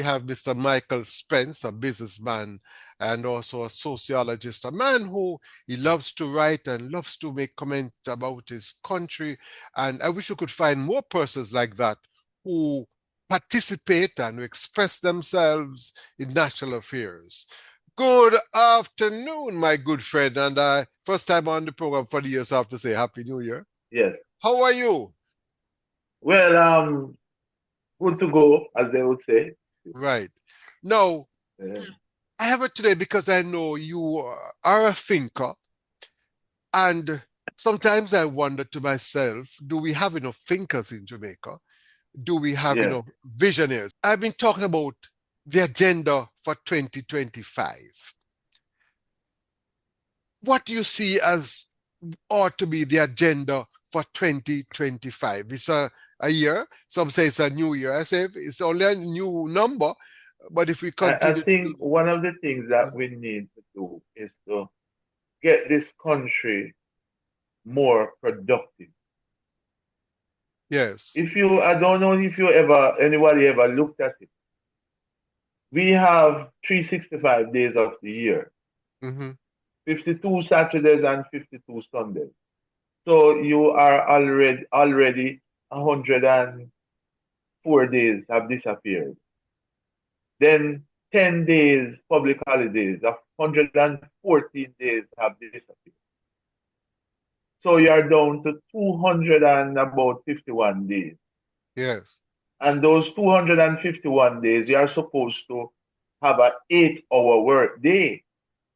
have Mr. Michael Spence, a businessman and also a sociologist, a man who he loves to write and loves to make comments about his country. And I wish we could find more persons like that who participate and who express themselves in national affairs. Good afternoon, my good friend. And first time on the program for the year, so I have to say Happy New Year. Yes. How are you? Well, good to go, as they would say. Right. Now, Uh, I have it today because I know you are a thinker. And sometimes I wonder to myself, do we have enough thinkers in Jamaica? Do we have yes. enough visionaries? I've been talking about the agenda for 2025. What do you see as ought to be the agenda for 2025? It's a year. Some say it's a new year. I say it's only a new number. But if we I continue to think do, one of the things that we need to do is to get this country more productive. yes. I don't know if anybody ever looked at it. We have 365 days of the year, Mm-hmm. 52 Saturdays and 52 Sundays. So you are already 104 days have disappeared. Then 10 days public holidays, 114 days have disappeared. So you are down to 200 and about 51 days. Yes. And those 251 days, you are supposed to have an 8-hour work day.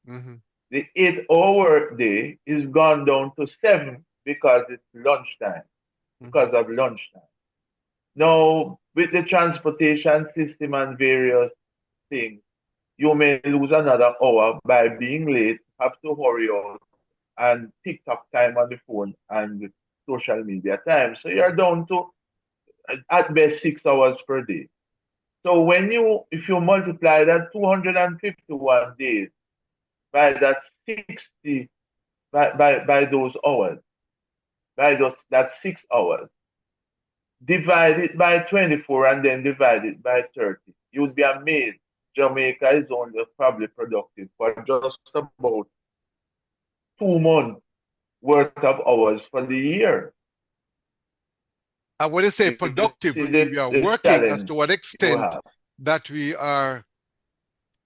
Mm-hmm. The 8-hour work day is gone down to 7 because it's lunchtime, Mm-hmm. because of lunchtime. Now, with the transportation system and various things, you may lose another hour by being late, have to hurry out, and TikTok time on the phone and social media time. So you're down to at best 6 hours per day. So if you multiply that 251 days by that 60 by those hours, that 6 hours, divide it by 24 and then divide it by 30, you'd be amazed. Jamaica is only probably productive for just about 2 months worth of hours for the year. And when you say You productive, see we are the working as challenge to what you extent have. that we are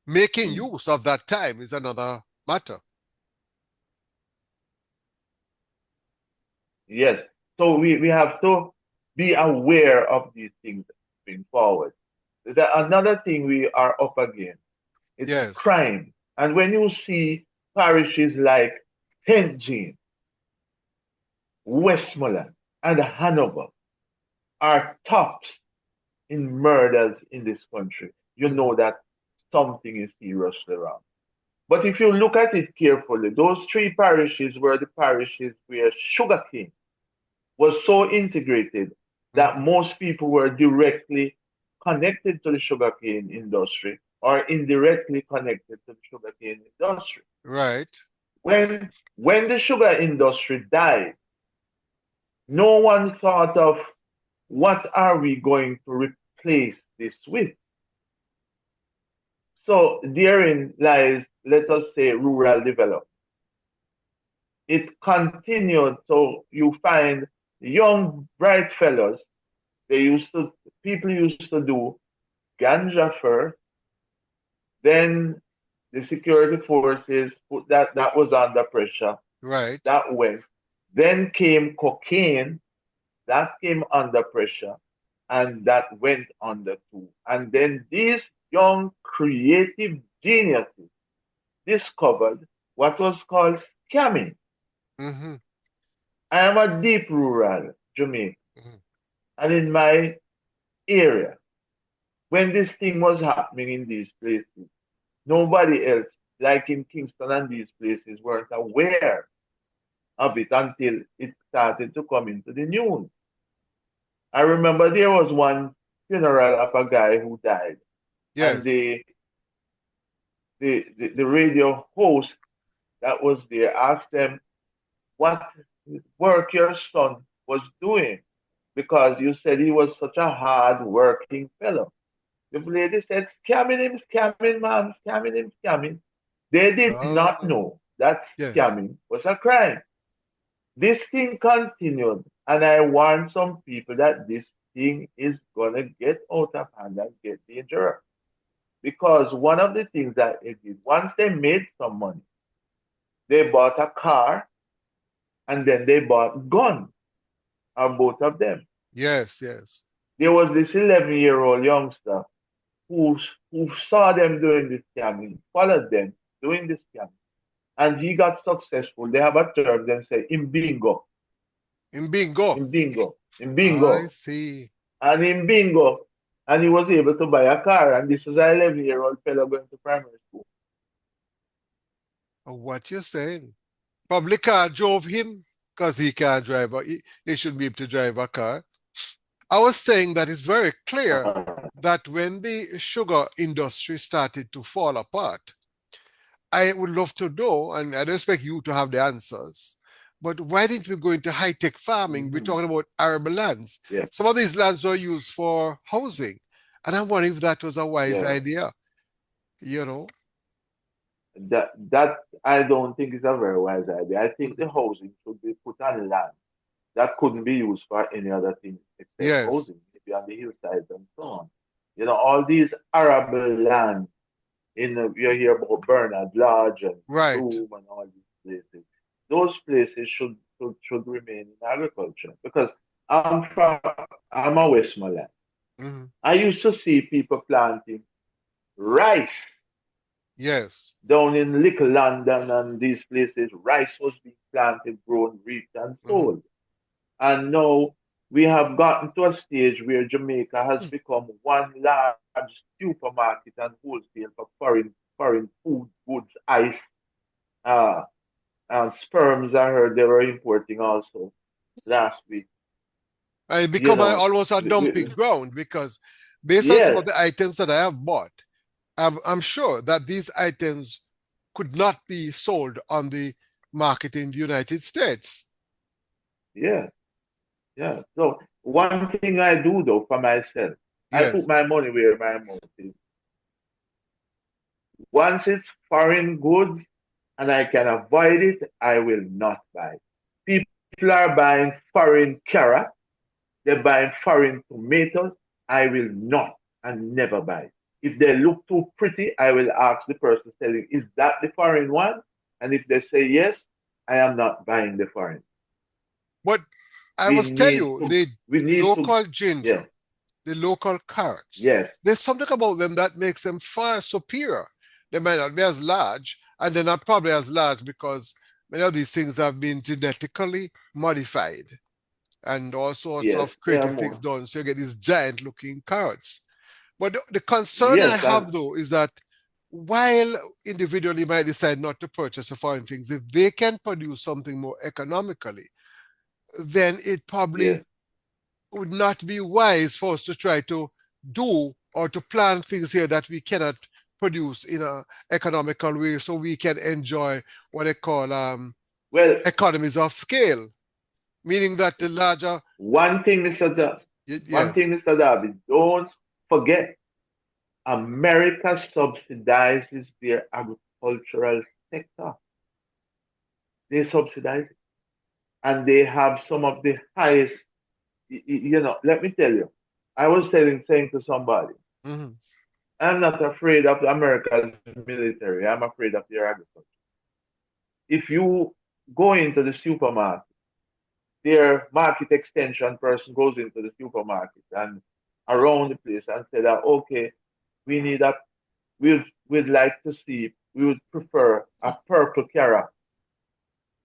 making Mm. use of that time is another matter. Yes. So we have to be aware of these things moving forward. Another thing we are up against is Yes. crime. And when you see parishes like St. Jean, Westmoreland, and Hanover are tops in murders in this country, you Mm-hmm. know that something is seriously wrong. But if you look at it carefully, those three parishes were the parishes where sugarcane was so integrated that Mm-hmm. most people were directly connected to the sugarcane industry or indirectly connected to the sugarcane industry. Right. When the sugar industry died, no one thought of what are we going to replace this with. So therein lies, let us say, rural development. It continued, so you find young bright fellows. People used to do ganja first, then the security forces put that was under pressure, Right. that went. Then came cocaine, that came under pressure, and that went under too. And then these young creative geniuses discovered what was called scamming. Mm-hmm. I am a deep rural Jamaica, Mm-hmm. and in my area, when this thing was happening in these places, nobody else, like in Kingston and these places, weren't aware of it until it started to come into the news. I remember there was one funeral of a guy who died, and Yes. the radio host that was there asked them what work your son was doing because you said he was such a hard working fellow. The lady said, scamming him, scamming, man, scamming him, scamming. They did not Oh, know that yes. scamming was a crime. This thing continued, and I warned some people that this thing is gonna get out of hand and get dangerous. Because one of the things that they did, once they made some money, they bought a car and then they bought gun on both of them. Yes, yes. There was this 11-year-old youngster who, who saw them doing this scamming, followed them doing this scamming, and he got successful. They have a term, they say, in bingo, In bingo. in bingo, in I bingo. see. And in bingo, and he was able to buy a car. And this was an 11-year-old fellow going to primary school. What you saying? Probably car drove him because he can't drive. He should be able to drive a car. I was saying that it's very clear that when the sugar industry started to fall apart, I would love to know, and I don't expect you to have the answers, but why didn't we go into high-tech farming? We're Mm-hmm. talking about arable lands. Yeah, Some of these lands were used for housing, and I'm wondering if that was a wise yeah. idea, you know? That I don't think is a very wise idea. I think the housing should be put on land that couldn't be used for any other thing except Yes, housing, maybe on the hillsides and so on. You know, all these arable lands you hear about Bernard Lodge and right. Bloom and all these places. Those places should remain in agriculture because I'm a Westmoreland. Mhm. I used to see people planting rice Yes. down in Little London and these places. Rice was being planted, grown, reaped, and Mhm. sold. And now we have gotten to a stage where Jamaica has become one large supermarket and wholesale for foreign food, goods, ice, uh, sperms. I heard they were importing also last week. And it You become know, almost a dumping ground because based on some of yes, the items that I have bought, I'm sure that these items could not be sold on the market in the United States. yeah, yeah. So one thing I do though for myself, I put Yes. my money where my mouth is. Once it's foreign goods and I can avoid it, I will not buy. People are buying foreign carrot, they're buying foreign tomatoes. I will not and never buy. If they look too pretty, I will ask the person selling, is that the foreign one? And if they say yes, I am not buying the foreign. But I We must tell need you, to, the we need to, local ginger, yeah, the local carrots, yes, there's something about them that makes them far superior. They might not be as large, and they're not probably as large because many of these things have been genetically modified and all sorts yes, of they are creative things more. done. So you get these giant looking carrots. But the concern I Yes, and have though is that while individually might decide not to purchase the foreign things, if they can produce something more economically, then it yes, probably would not be wise for us to try to do or to plan things here that we cannot produce in a economical way so we can enjoy what they call well, economies of scale, meaning that the larger, one thing, Mr. One yes, thing, Mr. Darby, don't forget America subsidizes their agricultural sector. They subsidize it. And they have some of the highest, let me tell you, I was saying to somebody, mhm, I'm not afraid of America's military, I'm afraid of their agriculture. If you go into the supermarket, their market extension person goes into the supermarket and around the place and said that, okay, we need a, we'd like to see, we would prefer a purple carrot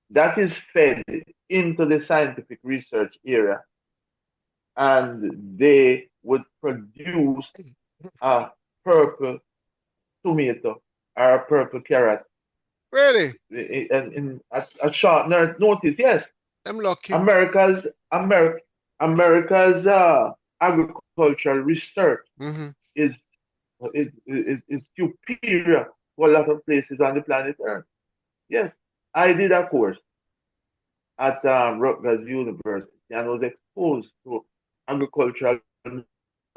that is fed into the scientific research area and they would produce a purple tomato or a purple carrot really, in a short notice. Yes, I'm lucky. America's America, America's agricultural research Hmm. is, is superior to a lot of places on the planet Earth. Yes, I did a course at Rutgers University and was exposed to agricultural knowledge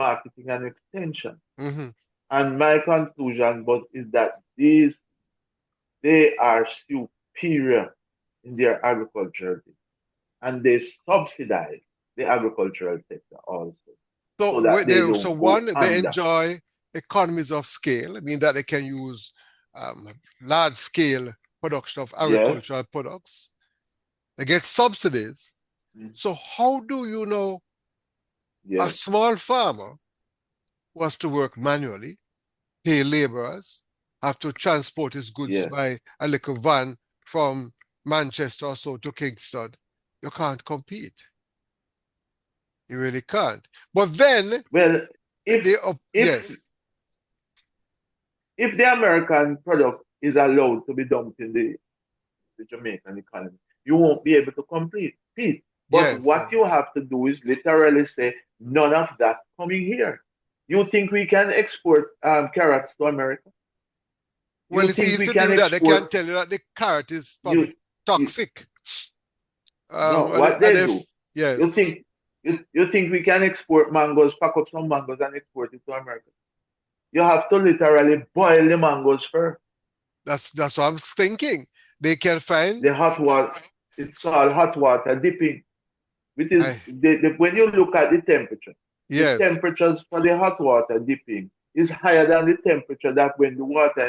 marketing and extension. Mm-hmm. And my conclusion but is that they are superior in their agricultural thing, and they subsidize the agricultural sector also, so that they So don't go one, they under. enjoy economies of scale. I mean that they can use large scale production of Yes, agricultural products. They get subsidies. mm, So how do you know a yes, small farmer was to work manually, pay laborers, have to transport his goods yes. by a little van from Manchester or so to Kingston? You can't compete. You really can't. But then Well, if if yes, if the American product is allowed to be dumped in the Jamaican economy, you won't be able to compete. But yes. what you have to do is literally say, none of that coming here. You think we can export carrots to America? Well, You it's think easy we to can do that. They can export? tell you that the carrot is probably You, you toxic. no, And, what and they if do? You yes, think you think we can export mangoes, pack up some mangoes and export it to America? You have to literally boil the mangoes first. that's what I'm thinking. They can find. The hot water, it's called hot water dipping, which is I when you look at the yes, temperatures for the hot water dipping is higher than the temperature that when the water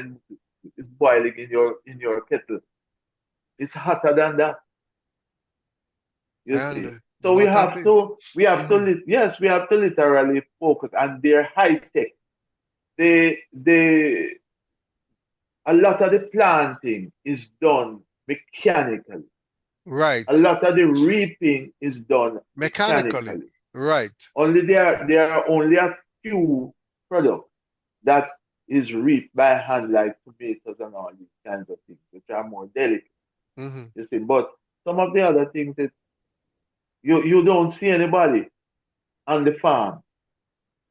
is boiling in your kettle. It's hotter than that, you see. and So we what of have it? to Mhm. yes, we have to literally focus, and they're high tech. They a lot of the planting is done mechanically. A Right, lot of the reaping is done mechanically. mechanically. Right. Only there are only a few products that is reaped by hand, like tomatoes and all these kinds of things, which are more delicate. Hmm. You see, but some of the other things that you don't see anybody on the farm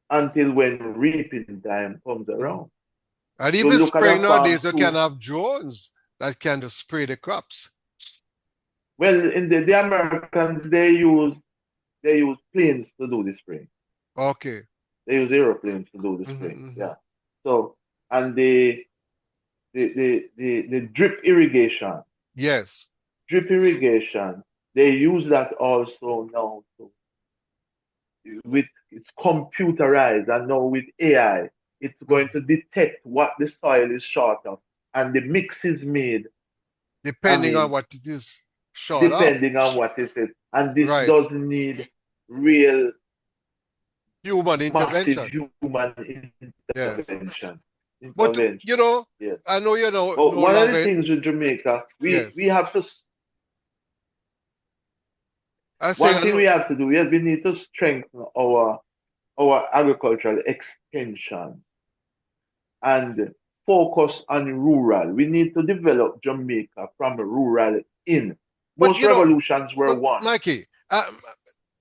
until when reaping time comes Hmm. around. And You even look at spraying a nowadays, farm you can too. have drones that can just spray the crops. Well, in the Americans they use planes to do the spraying. Okay. They use aeroplanes to do the Hmm. spraying. Hmm. Yeah. So and the drip irrigation. Yes. Drip irrigation, they use that also now to, with it's computerized, and now with AI, it's going Mhm. to detect what the soil is short of, and the mix is made, I Depending on mean, what it is short of. depending on what it is. And this Right. doesn't need real Human massive intervention. human Yes. intervention. But Intervention. Yes. I know you know But no one of the longer. things with Jamaica, Yes. we have to I say one I thing know. we have to do, yes, we need to strengthen our agricultural extension and focus on rural. We need to develop Jamaica from rural in. But Most revolutions were but won. Mikey,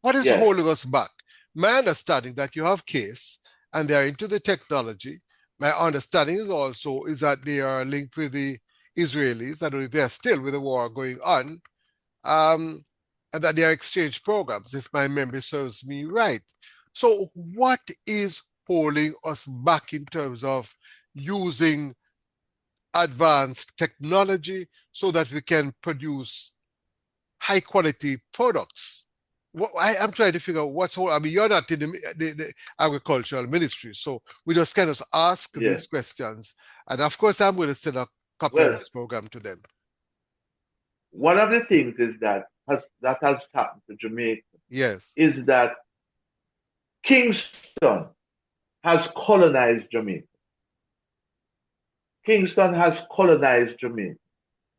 what is Yes, holding us back? My understanding that you have case and they are into the technology. My understanding is also is that they are linked with the Israelis. I don't know if they are still with the war going on. Um, and that they are exchange programs, if my memory serves me right. So, what is holding us back in terms of using advanced technology so that we can produce high quality products? I'm trying to figure out what's whole. I mean, you're not in the agricultural ministry, so we just kind of ask yes. these questions. And of course, I'm going to send a copy of Well, this program to them. one of the things is that has happened to Jamaica Yes. is that Kingston has colonized Jamaica. Kingston has colonized Jamaica.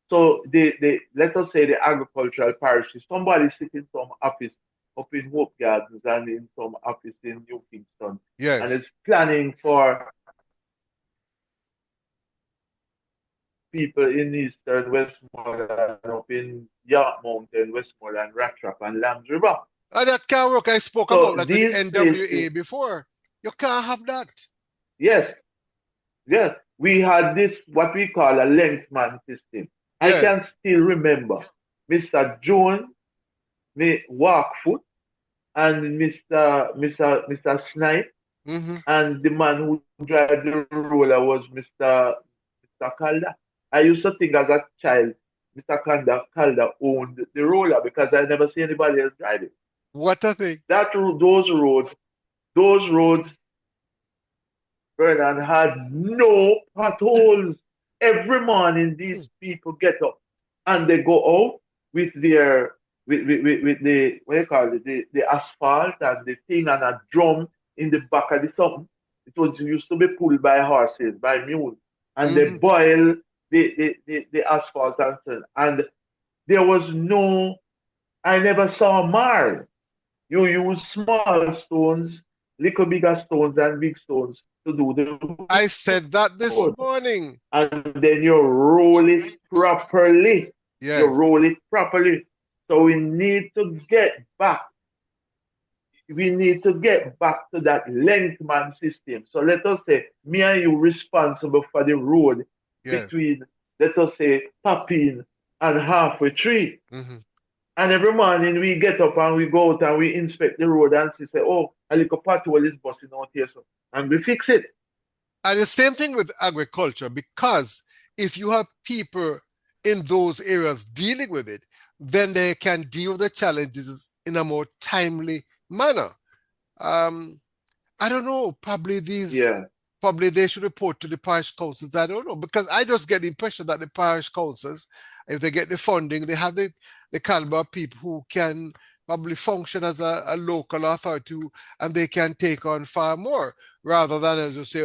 So let us say the agricultural parishes, somebody sitting in some office up in Hope Gardens and in some office in New Kingston, and Yes. is planning for people in Eastern Westmoreland, up in York Mountain, Westmoreland, Rattrap, and Lambs River. And that can't work. I spoke about So that with the these places, NWA before. You can't have that. yes, yes, we had this what we call a lengthman system. I can Yes. still remember Mr. Jones, me Walkfoot, and Mr. Snipe. Mm-hmm. and the man who drive the roller was Mr. Calder. I used to think as a child, Calder owned the roller because I never see anybody else drive it. What a thing. Those roads, Vernon, had no potholes. Every morning, these people get up and they go out with their with the what do you call it, the asphalt and the thing and a drum in the back of the something. It was used to be pulled by horses, by mules, and they Mm-hmm. boil the asphalt and so on. And there was no, I never saw a marl. You use small stones, little bigger stones and big stones to do the I said that this road. morning. And then you roll it properly. You Yes. roll it properly. So we need to get back. We need to get back to that length man system. So let us say, me and you responsible for the road Yes. between, let us say, Papine and Halfway Tree. Mm-hmm. And every morning we get up and we go out and we inspect the road and see, say, oh, a little pothole is busting out here. So, and we fix it. And the same thing with agriculture, because if you have people in those areas dealing with it, then they can deal with the challenges in a more timely manner. Um, I don't know, Yeah. probably they should report to the parish councils. I don't know, because I just get the impression that the parish councils, if they get the funding, they have the caliber of people who can probably function as a local authority and they can take on far more rather than, as you say,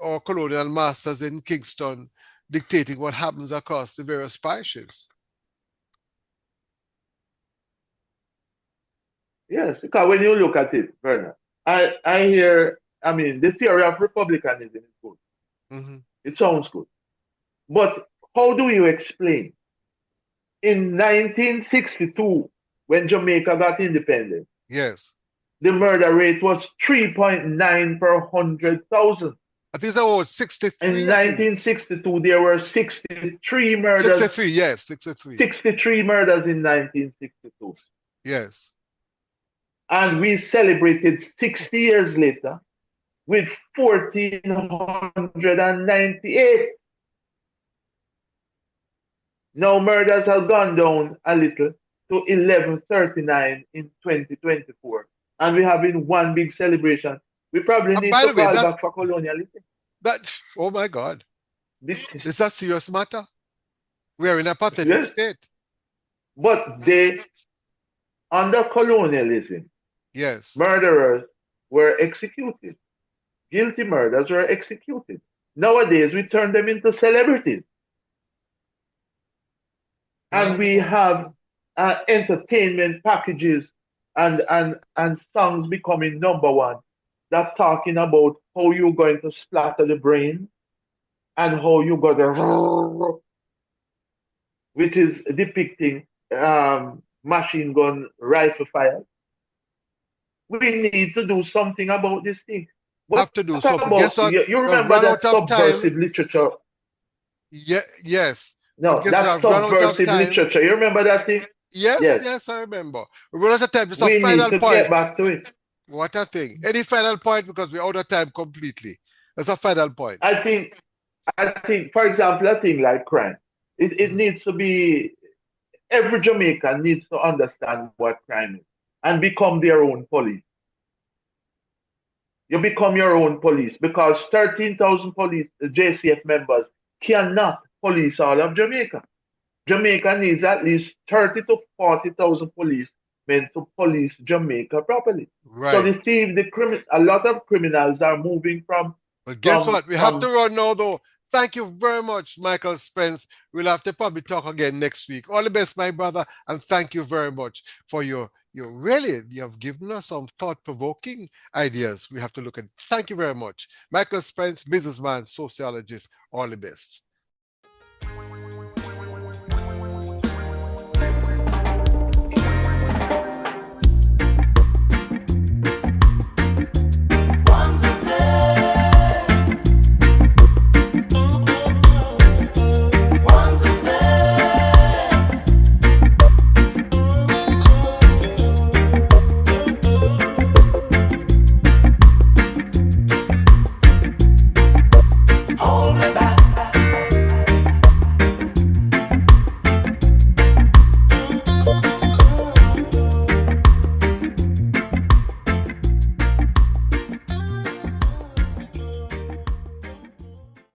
or colonial masters in Kingston dictating what happens across the various parishes. Yes, because when you look at it, Vernon, I hear, I mean, the theory of republicanism is good. Mm-hmm. It sounds good. But how do you explain? In 1962, when Jamaica got independent, Yes. the murder rate was 3.9 per 100,000. I think that was In 63, I think. 1962, there were 63, yes, 63. 63 murders in 1962. Yes. And we celebrated 60 years later with 1,498. Now murders have gone down a little to 1139 in 2024. And we're having one big celebration. We probably And need by to the way, call back for colonialism. oh my God, This is, is that serious matter? We are in a pathetic yes. state. But under colonialism, Yes. murderers were executed. Guilty murders were executed. Nowadays, we turn them into celebrities. And we Uh, have entertainment packages and songs becoming number one that talking about how you're going to splatter the brain and how you got to, which is depicting machine gun rifle fire. We need to do something about this thing. What have to do something. Guess about what? you We have remember run that out of time. subversive literature? Yeah, yes. But No, guess we that have run out of subversive time. literature. You remember that thing? Yes, Yes. yes, I remember. We run out of time. Just a We need final to point. get back to it. What a thing. Any final point because we're out of time completely. That's a final point. I think for example, a thing like crime. It Mhm. needs to be every Jamaican needs to understand what crime is and become their own police. You become your own police because 13,000 police JCF members cannot police all of Jamaica. Jamaica needs at least 30 to 40,000 policemen to police Jamaica properly. So Right. the thief, a lot of criminals are moving But guess from what? We have to from run now, though. Thank you very much, Michael Spence. We'll have to probably talk again next week. All the best, my brother, and thank you very much for your really, you have given us some thought-provoking ideas we have to look at. Thank you very much. Michael Spence, businessman, sociologist, all the best.